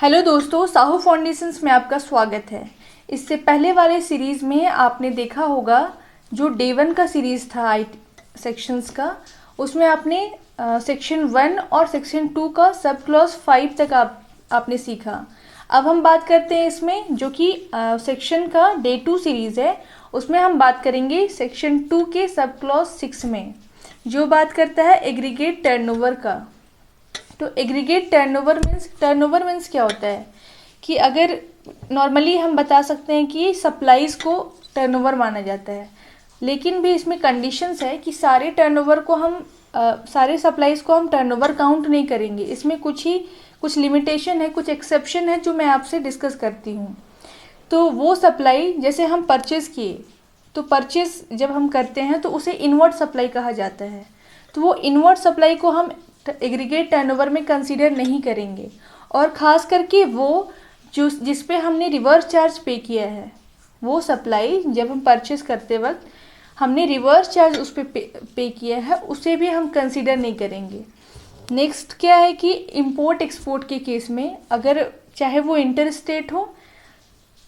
Hello दोस्तों, Sahu foundations में आपका स्वागत है। इससे पहले वाले सीरीज़ में आपने देखा होगा जो डे 1 का सीरीज़ था आई सेक्शंस का, उसमें आपने सेक्शन 1 और सेक्शन 2 का सब क्लॉज 5 तक आपने सीखा। अब हम बात करते हैं इसमें जो कि सेक्शन का डे 2 सीरीज़ है, उसमें हम बात करेंगे सेक्शन 2 के सब क्लॉज 6 में, जो बात करता है एग्रीगेट टर्नओवर का। तो एग्रीगेट टर्नओवर मीन्स क्या होता है कि अगर नॉर्मली हम बता सकते हैं कि सप्लाईज़ को टर्नओवर माना जाता है, लेकिन भी इसमें कंडीशंस है कि सारे टर्नओवर को हम सारे सप्लाईज़ को हम टर्नओवर काउंट नहीं करेंगे। इसमें कुछ लिमिटेशन है, कुछ एक्सेप्शन है जो मैं आपसे डिस्कस करती हूँ। तो वो सप्लाई जैसे हम परचेज़ किए, तो परचेज़ जब हम करते हैं तो उसे इनवर्ट सप्लाई कहा जाता है। तो वो इनवर्ट सप्लाई को हम एग्रीगेट टर्नओवर में कंसीडर नहीं करेंगे, और ख़ास करके वो जिस पे हमने रिवर्स चार्ज पे किया है, वो सप्लाई जब हम परचेज़ करते वक्त हमने रिवर्स चार्ज उस पर पे किया है, उसे भी हम कंसीडर नहीं करेंगे। नेक्स्ट क्या है कि इंपोर्ट एक्सपोर्ट के केस में अगर चाहे वो इंटर स्टेट हो,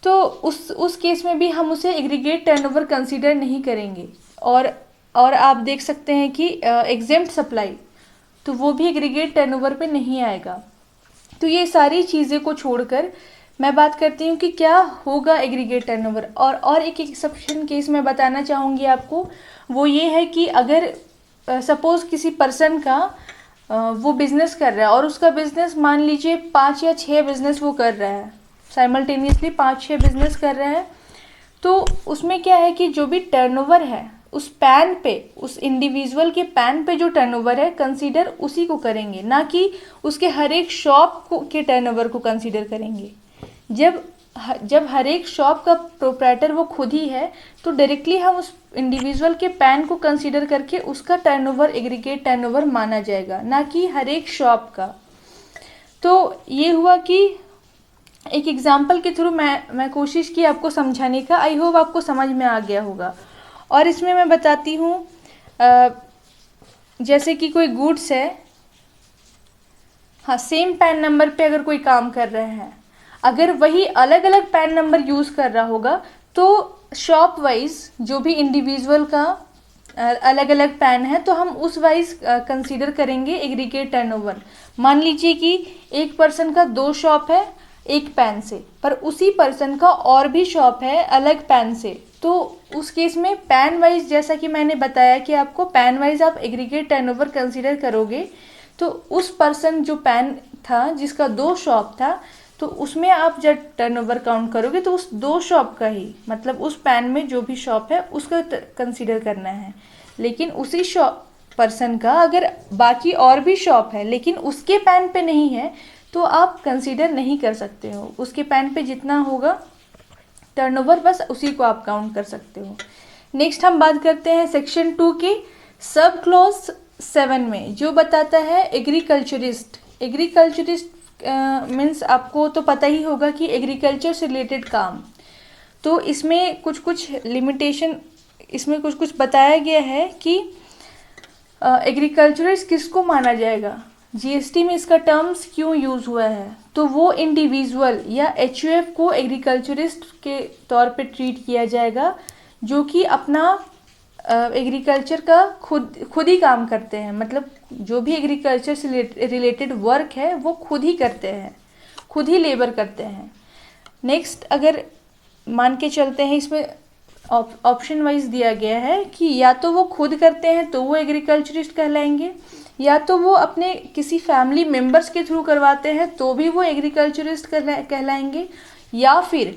तो उस केस में भी हम उसे एग्रीगेट टर्नओवर कंसीडर नहीं करेंगे। और आप देख सकते हैं कि एग्जेम्प्ट सप्लाई, तो वो भी एग्रीगेट टर्नओवर पे नहीं आएगा। तो ये सारी चीज़ें को छोड़कर मैं बात करती हूँ कि क्या होगा एग्रीगेट टर्नओवर। और एक एक्सेप्शन केस मैं बताना चाहूँगी आपको, वो ये है कि अगर सपोज़ किसी पर्सन का वो बिज़नेस कर रहा है और उसका बिज़नेस मान लीजिए 5 या 6 बिज़नेस वो कर रहा है, साइमल्टेनियसली 5-6 बिज़नेस कर रहा है, तो उसमें क्या है कि जो भी टर्नओवर है उस पैन पे, उस इंडिविजुअल के पैन पे जो टर्नओवर है कंसीडर उसी को करेंगे, ना कि उसके हर एक शॉप के टर्नओवर को कंसीडर करेंगे। जब हर एक शॉप का प्रोप्राइटर वो खुद ही है, तो डायरेक्टली हम उस इंडिविजुअल के पैन को कंसीडर करके उसका टर्नओवर एग्रीगेट टर्नओवर माना जाएगा, ना कि हर एक शॉप का। तो ये हुआ कि एक एग्जाम्पल के थ्रू मैं कोशिश की आपको समझाने का। आई होप आपको समझ में आ गया होगा। और इसमें मैं बताती हूँ जैसे कि कोई गुड्स है, हाँ, सेम पैन नंबर पे अगर कोई काम कर रहे हैं, अगर वही अलग अलग पैन नंबर यूज़ कर रहा होगा, तो शॉप वाइज जो भी इंडिविजुअल का अलग अलग पैन है, तो हम उस वाइज कंसीडर करेंगे एग्रीगेट टर्नओवर। मान लीजिए कि एक पर्सन का 2 शॉप है एक पैन से, पर उसी पर्सन का और भी शॉप है अलग पैन से, तो उस केस में पैन वाइज, जैसा कि मैंने बताया कि आपको पैन वाइज आप एग्रीगेट टर्नओवर कंसीडर करोगे, तो उस पर्सन जो पैन था जिसका 2 शॉप था, तो उसमें आप जब टर्नओवर काउंट करोगे तो उस 2 शॉप का ही, मतलब उस पैन में जो भी शॉप है उसका कंसीडर करना है। लेकिन उसी शॉप पर्सन का अगर बाकी और भी शॉप है लेकिन उसके पैन पे नहीं है, तो आप कंसीडर नहीं कर सकते हो। उसके पैन पे जितना होगा टर्नओवर, बस उसी को आप काउंट कर सकते हो। नेक्स्ट हम बात करते हैं सेक्शन 2 के सब क्लॉज 7 में, जो बताता है एग्रीकल्चरिस्ट मीन्स आपको तो पता ही होगा कि एग्रीकल्चर से रिलेटेड काम। तो इसमें कुछ लिमिटेशन, इसमें कुछ बताया गया है कि एग्रीकल्चरिस्ट किसको माना जाएगा, जीएसटी में इसका टर्म्स क्यों यूज़ हुआ है। तो वो इंडिविजुअल या एचयूएफ को एग्रीकल्चरिस्ट के तौर पे ट्रीट किया जाएगा जो कि अपना एग्रीकल्चर का खुद ही काम करते हैं, मतलब जो भी एग्रीकल्चर से रिलेटेड वर्क है वो खुद ही करते हैं, खुद ही लेबर करते हैं। नेक्स्ट अगर मान के चलते हैं, इसमें ऑप्शन वाइज दिया गया है कि या तो वो खुद करते हैं तो वो एग्रीकल्चरिस्ट कहलाएंगे, या तो वो अपने किसी फैमिली मेम्बर्स के थ्रू करवाते हैं तो भी वो एग्रीकल्चरिस्ट कहलाएंगे, या फिर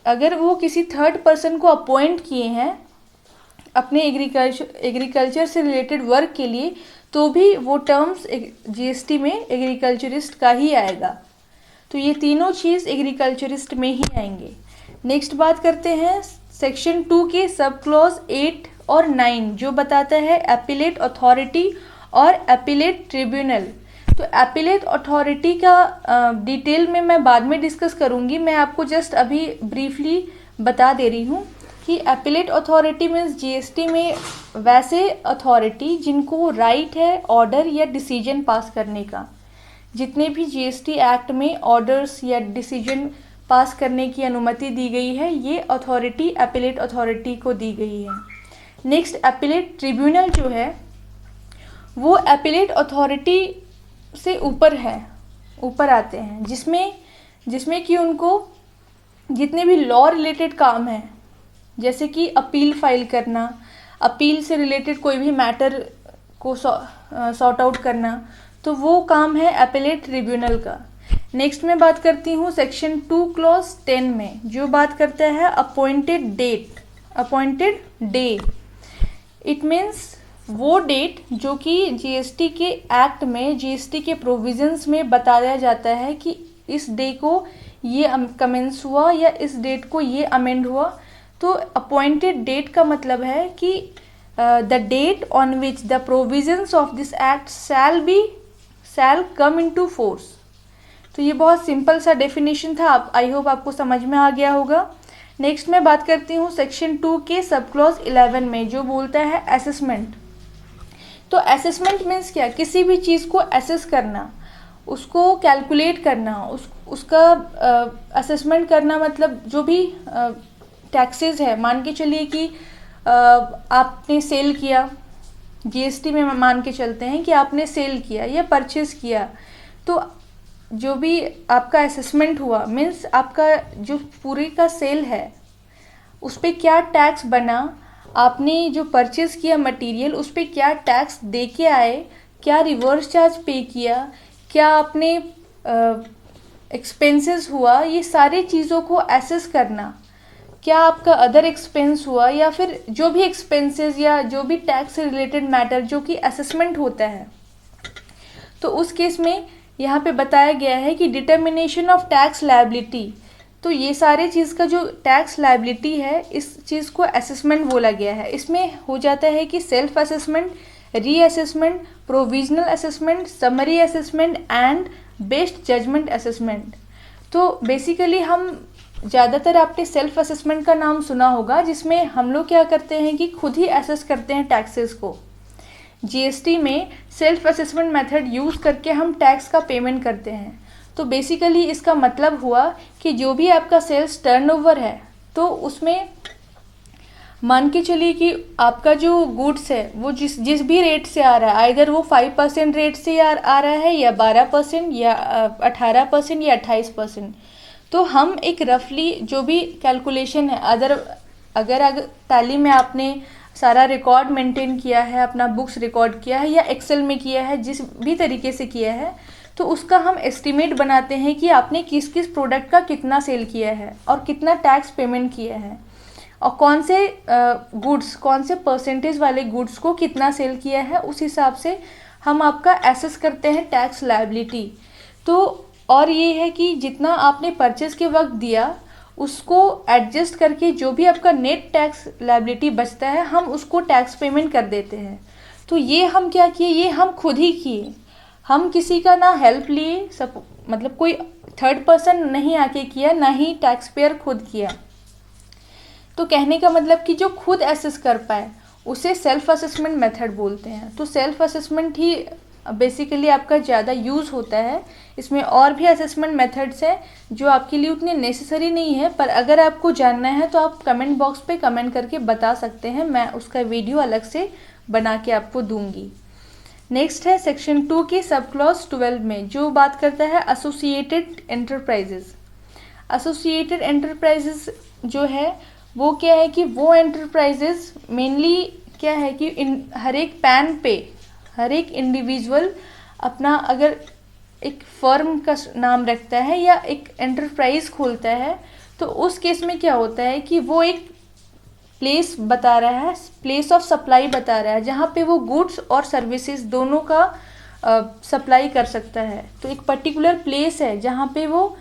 अगर वो किसी थर्ड पर्सन को अपॉइंट किए हैं अपने एग्रीकल्चर से रिलेटेड वर्क के लिए, तो भी वो टर्म्स जीएसटी में एग्रीकल्चरिस्ट का ही आएगा। तो ये तीनों चीज़ एग्रीकल्चरिस्ट में ही आएंगे। नेक्स्ट बात करते हैं सेक्शन 2 के सब क्लॉज 8 और 9, जो बताता है एपिलेट अथॉरिटी और एपिलेट ट्रिब्यूनल। तो एपिलेट अथॉरिटी का डिटेल में मैं बाद में डिस्कस करूँगी, मैं आपको जस्ट अभी ब्रीफली बता दे रही हूँ कि एपिलेट अथॉरिटी मीन्स जीएसटी में वैसे अथॉरिटी जिनको राइट है ऑर्डर या डिसीजन पास करने का, जितने भी जीएसटी एक्ट में ऑर्डर्स या डिसीजन पास करने की अनुमति दी गई है, ये अथॉरिटी अपीलेट अथॉरिटी को दी गई है। नेक्स्ट, अपीलेट ट्रिब्यूनल जो है वो अपीलेट अथॉरिटी से ऊपर है, ऊपर आते हैं, जिसमें कि उनको जितने भी लॉ रिलेटेड काम हैं, जैसे कि अपील फाइल करना, अपील से रिलेटेड कोई भी मैटर को सॉर्ट आउट करना, तो वो काम है अपीलेट ट्रिब्यूनल का। नेक्स्ट मैं बात करती हूँ सेक्शन 2 क्लॉज 10 में, जो बात करता है appointed date, appointed day. It means वो डेट जो कि जीएसटी के एक्ट में, जीएसटी के प्रोविजंस में बताया जाता है कि इस डे को ये कमेंस हुआ या इस डेट को ये अमेंड हुआ। तो अपॉइंटेड डेट का मतलब है कि the date on which the provisions of this act shall come into force. तो ये बहुत सिंपल सा डेफिनेशन था, आई होप आपको समझ में आ गया होगा। नेक्स्ट मैं बात करती हूँ सेक्शन 2 के सब क्लॉज 11 में, जो बोलता है असेसमेंट। तो असेसमेंट मीन्स क्या? किसी भी चीज़ को असेस करना, उसको कैलकुलेट करना, उसका असेसमेंट करना, मतलब जो भी टैक्सेस है, मान के चलिए कि आपने सेल किया, जीएसटी में मान के चलते हैं कि आपने सेल किया या परचेज किया, तो जो भी आपका असेसमेंट हुआ मीन्स आपका जो पूरी का सेल है उस पर क्या टैक्स बना, आपने जो परचेज़ किया मटेरियल उस पर क्या टैक्स दे के आए, क्या रिवर्स चार्ज पे किया, क्या आपने एक्सपेंसेस हुआ, ये सारी चीज़ों को एसेस करना। क्या आपका अदर एक्सपेंस हुआ या फिर जो भी एक्सपेंसेस या जो भी टैक्स से रिलेटेड मैटर जो कि असेसमेंट होता है। तो उस केस में यहाँ पे बताया गया है कि डिटर्मिनेशन ऑफ टैक्स लायबिलिटी, तो ये सारे चीज़ का जो टैक्स लायबिलिटी है इस चीज़ को असेसमेंट बोला गया है। इसमें हो जाता है कि self assessment, reassessment, provisional assessment, summary assessment and best judgement assessment. तो बेसिकली हम ज़्यादातर आपने सेल्फ असेसमेंट का नाम सुना होगा, जिसमें हम लोग क्या करते हैं कि खुद ही असेस करते हैं टैक्सेस को। जीएसटी में सेल्फ असेसमेंट मेथड यूज़ करके हम टैक्स का पेमेंट करते हैं। तो बेसिकली इसका मतलब हुआ कि जो भी आपका सेल्स टर्नओवर है, तो उसमें मान के चलिए कि आपका जो गुड्स है वो जिस भी रेट से आ रहा है, आइदर वो 5% रेट से आ रहा है या 12% या 18% या 28%, तो हम एक रफली जो भी कैलकुलेशन है, अगर टैली में आपने सारा रिकॉर्ड मेंटेन किया है, अपना बुक्स रिकॉर्ड किया है या एक्सेल में किया है, जिस भी तरीके से किया है, तो उसका हम एस्टिमेट बनाते हैं कि आपने किस किस प्रोडक्ट का कितना सेल किया है और कितना टैक्स पेमेंट किया है, और कौन से गुड्स, कौन से परसेंटेज वाले गुड्स को कितना सेल किया है। उस हिसाब से हम आपका एसेस करते हैं टैक्स लायबिलिटी। तो और ये है कि जितना आपने परचेज के वक्त दिया उसको एडजस्ट करके जो भी आपका नेट टैक्स लायबिलिटी बचता है, हम उसको टैक्स पेमेंट कर देते हैं। तो ये हम क्या किए, ये हम खुद ही किए, हम किसी का ना हेल्प लिए, सब मतलब कोई थर्ड पर्सन नहीं आके किया, ना ही टैक्स पेयर खुद किया। तो कहने का मतलब कि जो खुद एसेस कर पाए उसे सेल्फ असेसमेंट मेथड बोलते हैं। तो सेल्फ असेसमेंट ही बेसिकली आपका ज़्यादा यूज़ होता है। इसमें और भी असेसमेंट मेथड्स हैं जो आपके लिए उतने नेसेसरी नहीं है, पर अगर आपको जानना है तो आप कमेंट बॉक्स पे कमेंट करके बता सकते हैं, मैं उसका वीडियो अलग से बना के आपको दूंगी। नेक्स्ट है सेक्शन 2 के सब क्लॉज 12 में, जो बात करता है एसोसिएटेड एंटरप्राइजेज। एसोसिएटेड एंटरप्राइजेज जो है वो क्या है कि वो एंटरप्राइजेज मेनली क्या है कि हर एक पैन पे हर एक इंडिविजुअल अपना अगर एक फर्म का नाम रखता है या एक एंटरप्राइज खोलता है, तो उस केस में क्या होता है कि वो एक प्लेस बता रहा है, प्लेस ऑफ सप्लाई बता रहा है, जहाँ पे वो गुड्स और सर्विसेज दोनों का सप्लाई कर सकता है। तो एक पर्टिकुलर प्लेस है जहाँ पे वो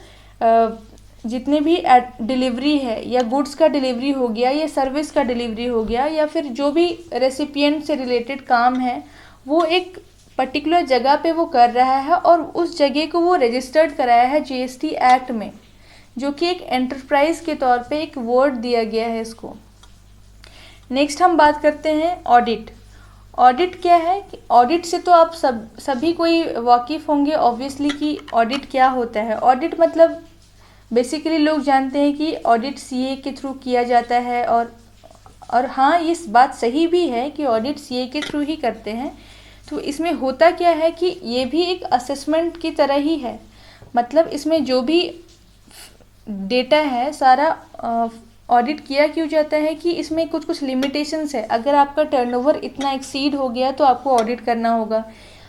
जितने भी डिलीवरी है, या गुड्स का डिलीवरी हो गया या सर्विस का डिलीवरी हो गया, या फिर जो भी रेसिपिएंट से रिलेटेड काम है, वो एक पर्टिकुलर जगह पे वो कर रहा है और उस जगह को वो रजिस्टर्ड कराया है जीएसटी एक्ट में, जो कि एक एंटरप्राइज के तौर पे एक वर्ड दिया गया है इसको। नेक्स्ट हम बात करते हैं ऑडिट। ऑडिट क्या है कि ऑडिट से तो आप सभी कोई वाकिफ़ होंगे ऑब्वियसली कि ऑडिट क्या होता है। ऑडिट मतलब बेसिकली लोग जानते हैं कि ऑडिट सीए के थ्रू किया जाता है, और हाँ, इस बात सही भी है कि ऑडिट सीए के थ्रू ही करते हैं। तो इसमें होता क्या है कि ये भी एक असेसमेंट की तरह ही है। मतलब इसमें जो भी डेटा है सारा ऑडिट किया क्यों जाता है कि इसमें कुछ कुछ लिमिटेशंस है। अगर आपका टर्नओवर इतना एक्सीड हो गया तो आपको ऑडिट करना होगा।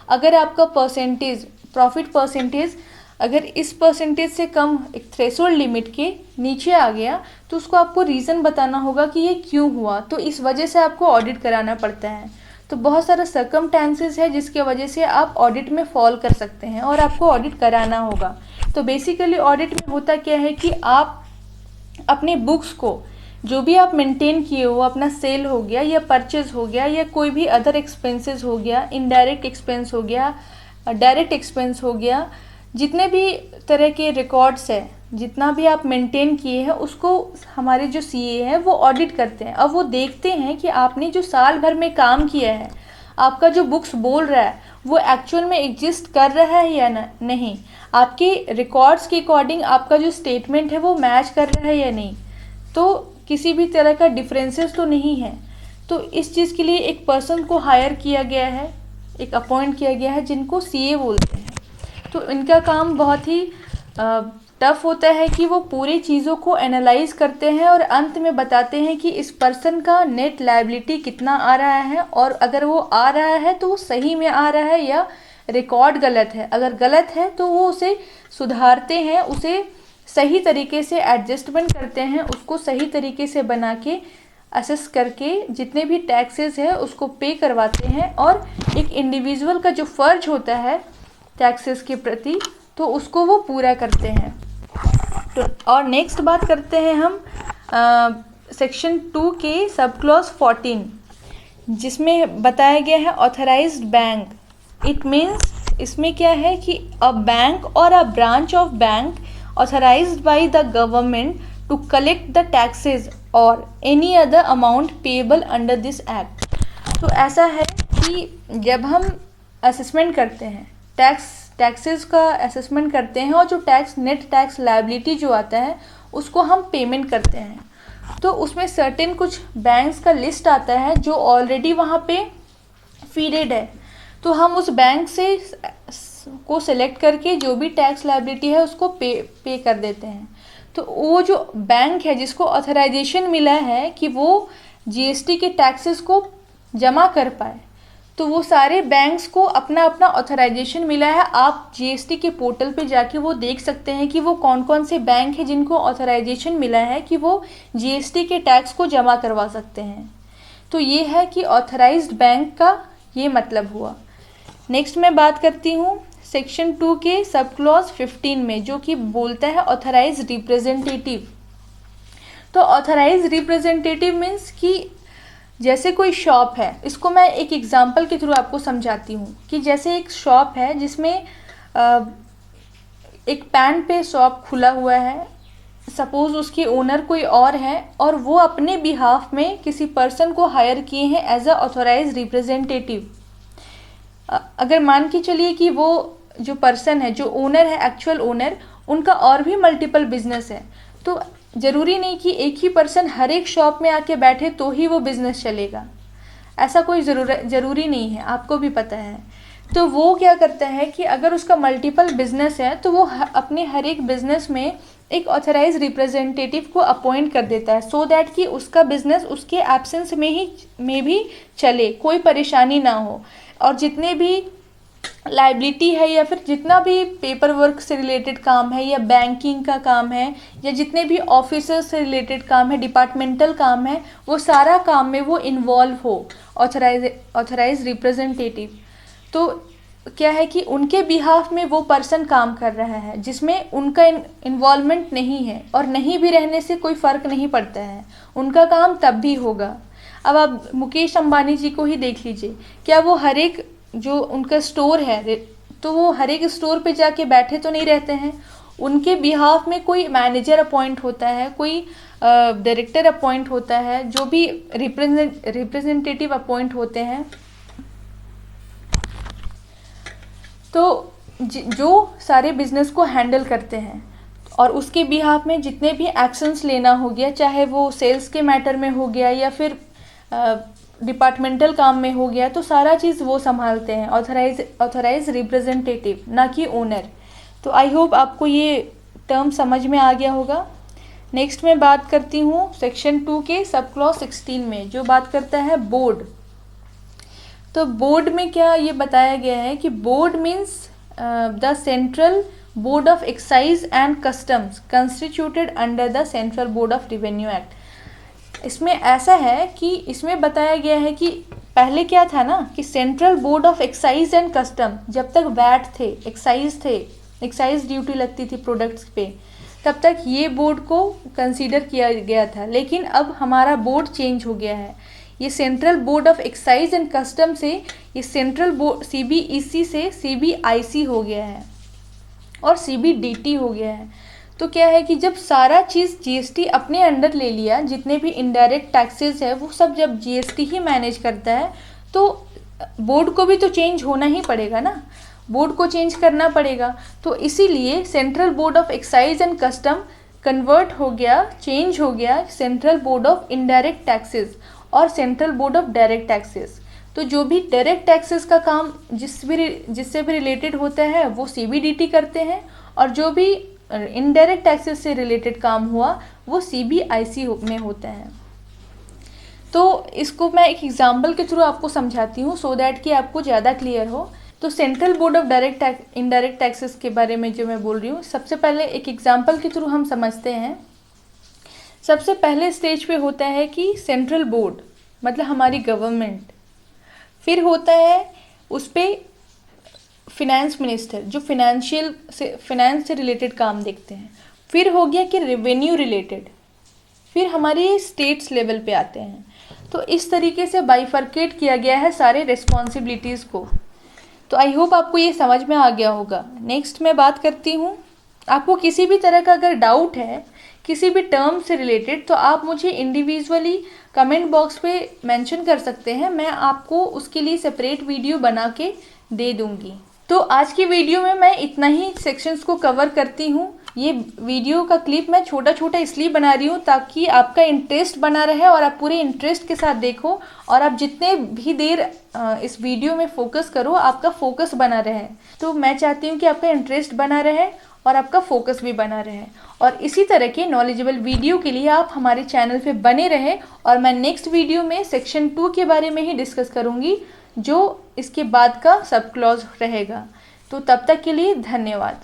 अगर आपका परसेंटेज, प्रॉफिट परसेंटेज अगर इस परसेंटेज से कम एक थ्रेशोल्ड लिमिट के नीचे आ गया तो उसको आपको रीज़न बताना होगा कि ये क्यों हुआ। तो इस वजह से आपको ऑडिट कराना पड़ता है। तो बहुत सारा सर्कमस्टेंसेस है जिसके वजह से आप ऑडिट में फॉल कर सकते हैं और आपको ऑडिट कराना होगा। तो बेसिकली ऑडिट में होता क्या है कि आप अपने बुक्स को जो भी आप मेंटेन किए हो, अपना सेल हो गया या परचेज हो गया या कोई भी अदर एक्सपेंसेस हो गया, इनडायरेक्ट एक्सपेंस हो गया, डायरेक्ट एक्सपेंस हो गया, जितने भी तरह के रिकॉर्ड्स है, जितना भी आप मेंटेन किए हैं उसको हमारे जो सीए हैं वो ऑडिट करते हैं। अब वो देखते हैं कि आपने जो साल भर में काम किया है, आपका जो बुक्स बोल रहा है वो एक्चुअल में एग्जिस्ट कर रहा है या नहीं, आपके रिकॉर्ड्स के अकॉर्डिंग आपका जो स्टेटमेंट है वो मैच कर रहा है या नहीं, तो किसी भी तरह का डिफरेंसेस तो नहीं है। तो इस चीज़ के लिए एक पर्सन को हायर किया गया है, एक अपॉइंट किया गया है जिनको सीए बोलते हैं। तो इनका काम बहुत ही टफ होता है कि वो पूरी चीज़ों को एनालाइज करते हैं और अंत में बताते हैं कि इस पर्सन का नेट लायबिलिटी कितना आ रहा है, और अगर वो आ रहा है तो वो सही में आ रहा है या रिकॉर्ड गलत है। अगर गलत है तो वो उसे सुधारते हैं, उसे सही तरीके से एडजस्टमेंट करते हैं, उसको सही तरीके से बना के असेस करके जितने भी टैक्सेस है उसको पे करवाते हैं, और एक इंडिविजुअल का जो फ़र्ज होता है टैक्सेस के प्रति तो उसको वो पूरा करते हैं। तो और नेक्स्ट बात करते हैं हम सेक्शन 2 के सब क्लॉज 14, जिसमें बताया गया है ऑथराइज्ड बैंक। इट मीन्स इसमें क्या है कि a bank or a branch of bank authorised by the government to collect the taxes or any other amount payable under this act. तो ऐसा है कि जब हम असेसमेंट करते हैं, टैक्सेस का असेसमेंट करते हैं, और जो टैक्स नेट टैक्स लायबिलिटी जो आता है उसको हम पेमेंट करते हैं, तो उसमें सर्टेन कुछ बैंक्स का लिस्ट आता है जो ऑलरेडी वहाँ पे फीडेड है। तो हम उस बैंक से को सिलेक्ट करके जो भी टैक्स लायबिलिटी है उसको पे कर देते हैं। तो वो जो बैंक है जिसको ऑथराइजेशन मिला है कि वो जीएसटी के टैक्सेस को जमा कर पाए, तो वो सारे बैंक्स को अपना अपना ऑथराइजेशन मिला है। आप जीएसटी के पोर्टल पे जाके वो देख सकते हैं कि वो कौन कौन से बैंक हैं जिनको ऑथराइजेशन मिला है कि वो जीएसटी के टैक्स को जमा करवा सकते हैं। तो ये है कि ऑथराइज्ड बैंक का ये मतलब हुआ। नेक्स्ट मैं बात करती हूँ सेक्शन 2 के सब क्लॉज 15 में, जो कि बोलता है ऑथराइज्ड रिप्रेजेंटेटिव। तो ऑथराइज्ड रिप्रेजेंटेटिव मीन्स कि जैसे कोई शॉप है, इसको मैं एक एग्जांपल के थ्रू आपको समझाती हूँ कि जैसे एक शॉप है जिसमें एक पैन पे शॉप खुला हुआ है, सपोज़ उसके ओनर कोई और है और वो अपने बिहाफ में किसी पर्सन को हायर किए हैं एज अ ऑथराइज्ड रिप्रेजेंटेटिव। अगर मान के चलिए कि वो जो पर्सन है, जो ओनर है, एक्चुअल ओनर, उनका और भी मल्टीपल बिजनेस है, तो ज़रूरी नहीं कि एक ही पर्सन हर एक शॉप में आके बैठे तो ही वो बिज़नेस चलेगा, ऐसा कोई ज़रूरी नहीं है, आपको भी पता है। तो वो क्या करता है कि अगर उसका मल्टीपल बिजनेस है तो वो अपने हर एक बिजनेस में एक ऑथराइज रिप्रेजेंटेटिव को अपॉइंट कर देता है, सो दैट कि उसका बिजनेस उसके एब्सेंस में भी चले, कोई परेशानी ना हो, और जितने भी लाइबिलिटी है या फिर जितना भी पेपर वर्क से रिलेटेड काम है या बैंकिंग का काम है या जितने भी ऑफिसर से रिलेटेड काम है, डिपार्टमेंटल काम है, वो सारा काम में वो इन्वॉल्व हो ऑथराइज रिप्रेजेंटेटिव। तो क्या है कि उनके बिहाफ में वो पर्सन काम कर रहा है जिसमें उनका इन्वॉल्वमेंट नहीं है, और नहीं भी रहने से कोई फ़र्क नहीं पड़ता है, उनका काम तब भी होगा। अब आप मुकेश अंबानी जी को ही देख लीजिए, क्या वो हर एक जो उनका स्टोर है तो वो हर एक स्टोर पे जाके बैठे तो नहीं रहते हैं, उनके बिहाफ में कोई मैनेजर अपॉइंट होता है, कोई डायरेक्टर अपॉइंट होता है, जो भी रिप्रेजेंटेटिव अपॉइंट होते हैं, तो जो सारे बिजनेस को हैंडल करते हैं और उसके बिहाफ में जितने भी एक्शंस लेना हो गया, चाहे वो सेल्स के मैटर में हो गया या फिर डिपार्टमेंटल काम में हो गया, तो सारा चीज़ वो संभालते हैं, ऑथराइज रिप्रेजेंटेटिव, ना कि ओनर। तो आई होप आपको ये टर्म समझ में आ गया होगा। नेक्स्ट मैं बात करती हूँ सेक्शन 2 के सब क्लॉज 16 में, जो बात करता है बोर्ड। तो बोर्ड में क्या ये बताया गया है कि board means the central board of excise and customs constituted under the central board of revenue act. इसमें ऐसा है कि इसमें बताया गया है कि पहले क्या था ना कि central board of excise and custom, जब तक वैट थे, एक्साइज ड्यूटी लगती थी प्रोडक्ट्स पे, तब तक ये बोर्ड को कंसीडर किया गया था। लेकिन अब हमारा बोर्ड चेंज हो गया है, ये central board of excise and custom से ये सेंट्रल बोर्ड CBEC से CBIC हो गया है और CBDT हो गया है। तो क्या है कि जब सारा चीज़ GST अपने अंडर ले लिया, जितने भी इनडायरेक्ट टैक्सेस है वो सब जब GST ही मैनेज करता है, तो बोर्ड को भी तो चेंज होना ही पड़ेगा ना, बोर्ड को चेंज करना पड़ेगा। तो इसीलिए central board of excise and custom convert हो गया, चेंज हो गया central board of indirect taxes और central board of direct taxes. तो जो भी डायरेक्ट टैक्सेस का काम जिससे भी रिलेटेड होता है वो CBDT करते हैं, और जो भी इनडायरेक्ट टैक्सेस से रिलेटेड काम हुआ वो CBIC में होता है। तो इसको मैं एक एग्जांपल के थ्रू आपको समझाती हूँ सो दैट कि आपको ज़्यादा क्लियर हो। तो central board of indirect taxes के बारे में जो मैं बोल रही हूँ, सबसे पहले एक एग्जांपल के थ्रू हम समझते हैं। सबसे पहले स्टेज पे होता है कि सेंट्रल बोर्ड मतलब हमारी गवर्नमेंट, फिर होता है उस पर फिनेंस मिनिस्टर जो फिनेंस से रिलेटेड काम देखते हैं, फिर हो गया कि रेवेन्यू रिलेटेड, फिर हमारे स्टेट्स लेवल पे आते हैं। तो इस तरीके से बाइफर्केट किया गया है सारे रिस्पॉन्सिबिलिटीज़ को। तो आई होप आपको ये समझ में आ गया होगा। नेक्स्ट मैं बात करती हूँ, आपको किसी भी तरह का अगर डाउट है किसी भी टर्म से रिलेटेड, तो आप मुझे इंडिविजुअली कमेंट बॉक्स पे मेंशन कर सकते हैं, मैं आपको उसके लिए सेपरेट वीडियो बना के दे दूँगी। तो आज की वीडियो में मैं इतना ही सेक्शंस को कवर करती हूँ। ये वीडियो का क्लिप मैं छोटा छोटा इसलिए बना रही हूँ ताकि आपका इंटरेस्ट बना रहे और आप पूरे इंटरेस्ट के साथ देखो, और आप जितने भी देर इस वीडियो में फोकस करो आपका फोकस बना रहे। तो मैं चाहती हूँ कि आपका इंटरेस्ट बना रहे और आपका फोकस भी बना रहे, और इसी तरह के नॉलेजेबल वीडियो के लिए आप हमारे चैनल पे बने रहे। और मैं नेक्स्ट वीडियो में सेक्शन 2 के बारे में ही डिस्कस करूँगी, जो इसके बाद का सब क्लॉज रहेगा। तो तब तक के लिए धन्यवाद।